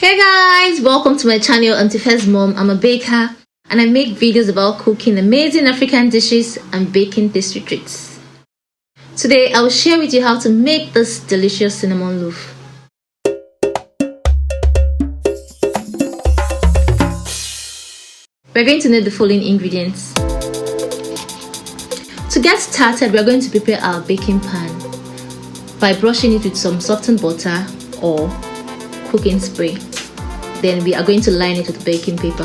Hey guys, welcome to my channel. I'm Tife's mom. I'm a baker and I make videos about cooking amazing African dishes and baking tasty treats. Today I will share with you how to make this delicious cinnamon loaf. We're going to need the following ingredients. To get started, we're going to prepare our baking pan by brushing it with some softened butter or cooking spray. Then we are going to line it with baking paper.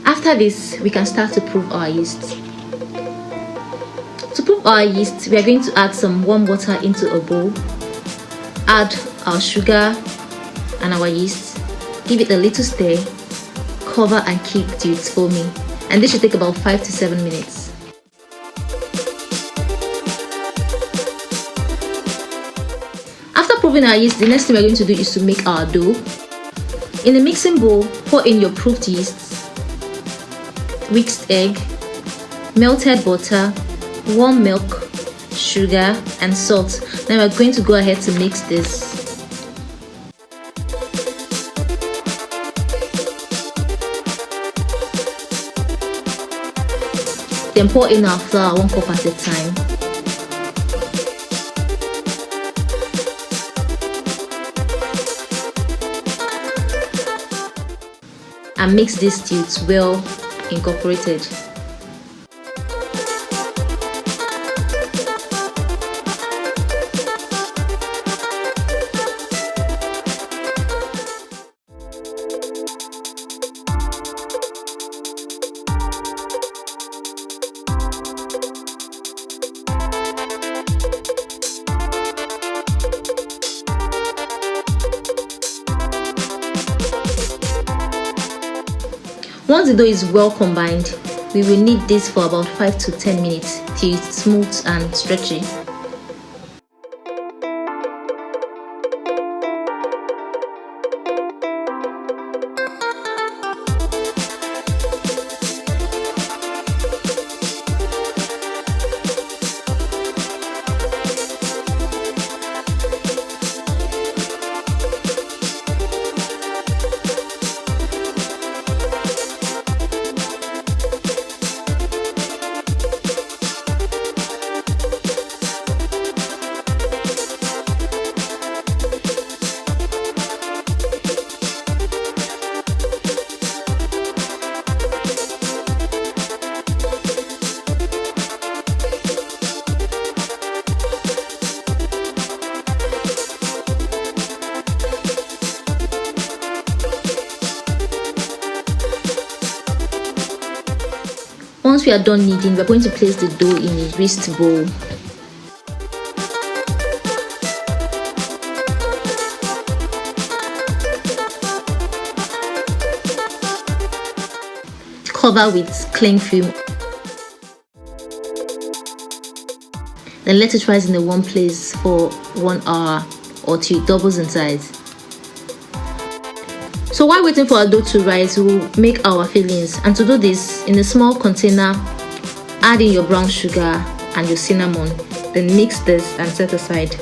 After this, we can start to proof our yeast. To proof our yeast, we are going to add some warm water into a bowl, add our sugar and our yeast, give it a little stir, cover and keep till it's foaming. And this should take about 5 to 7 minutes. After proofing our yeast, the next thing we're going to do is to make our dough. In a mixing bowl, pour in your proofed yeast, whisked egg, melted butter, warm milk, sugar and salt. Now we're going to go ahead to mix this. Then pour in our flour 1 cup at a time. And mix this till it's well incorporated. Once the dough is well combined, we will knead this for about 5 to 10 minutes till it's smooth and stretchy. Once we are done kneading, we are going to place the dough in a whisked bowl. Cover with cling film. Then let it rise in a warm place for 1 hour or till it doubles in size. So while waiting for our dough to rise, we will make our fillings. And to do this, in a small container, add in your brown sugar and your cinnamon. Then mix this and set aside.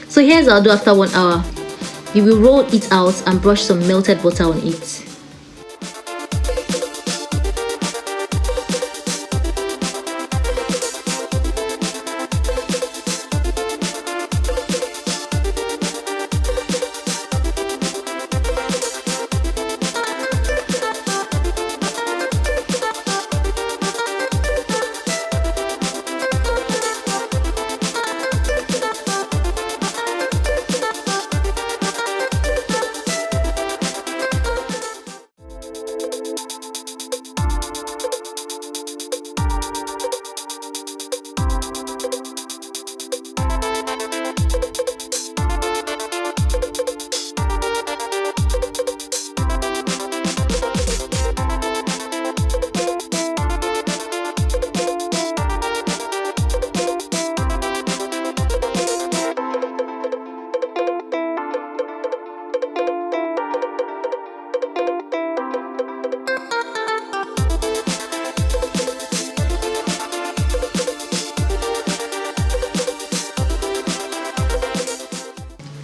So here's our dough after 1 hour. You will roll it out and brush some melted butter on it.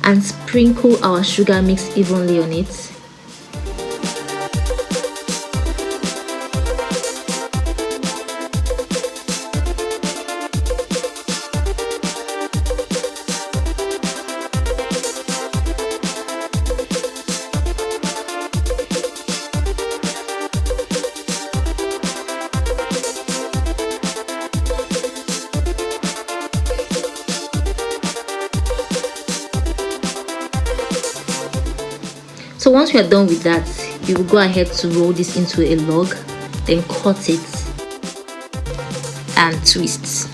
and sprinkle our sugar mix evenly on it. So once we are done with that, you will go ahead to roll this into a log, then cut it and twist.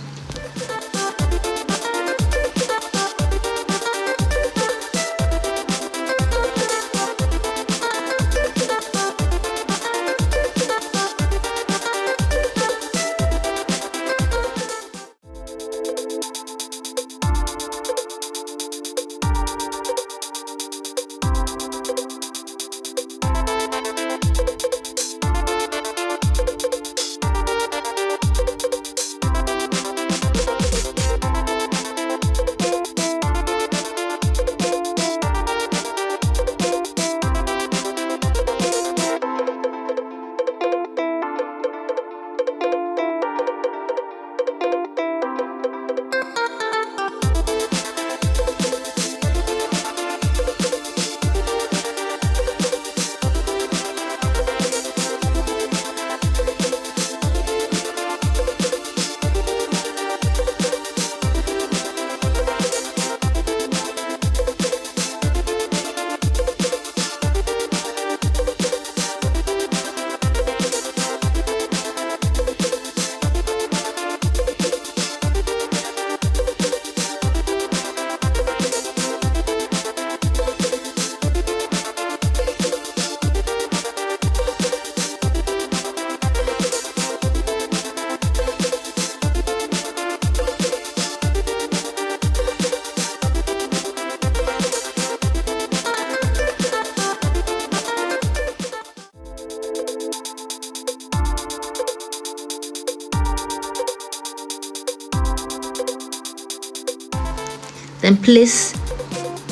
Then place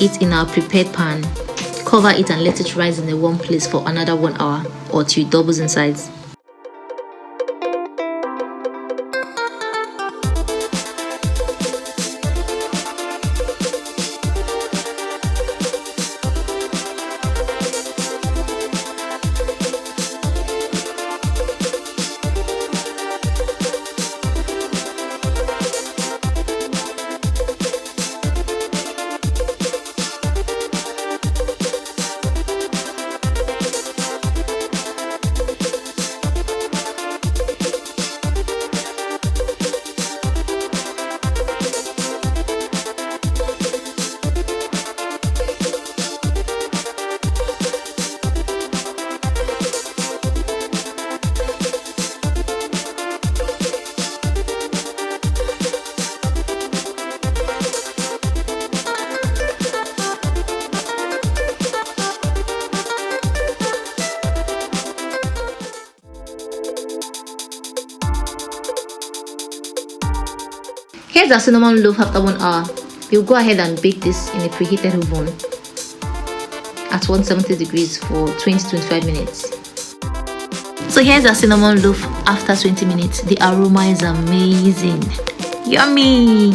it in our prepared pan, cover it and let it rise in a warm place for another 1 hour or till it doubles in size. Here's our cinnamon loaf after 1 hour. We'll go ahead and bake this in a preheated oven at 170 degrees for 20-25 minutes. So here's our cinnamon loaf after 20 minutes. The aroma is amazing. Yummy!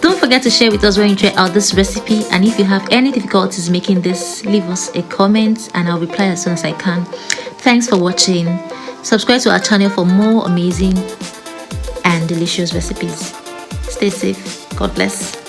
Don't forget to share with us when you try out this recipe, and if you have any difficulties making this, leave us a comment and I'll reply as soon as I can. Thanks for watching. Subscribe to our channel for more amazing and delicious recipes. Stay safe. God bless.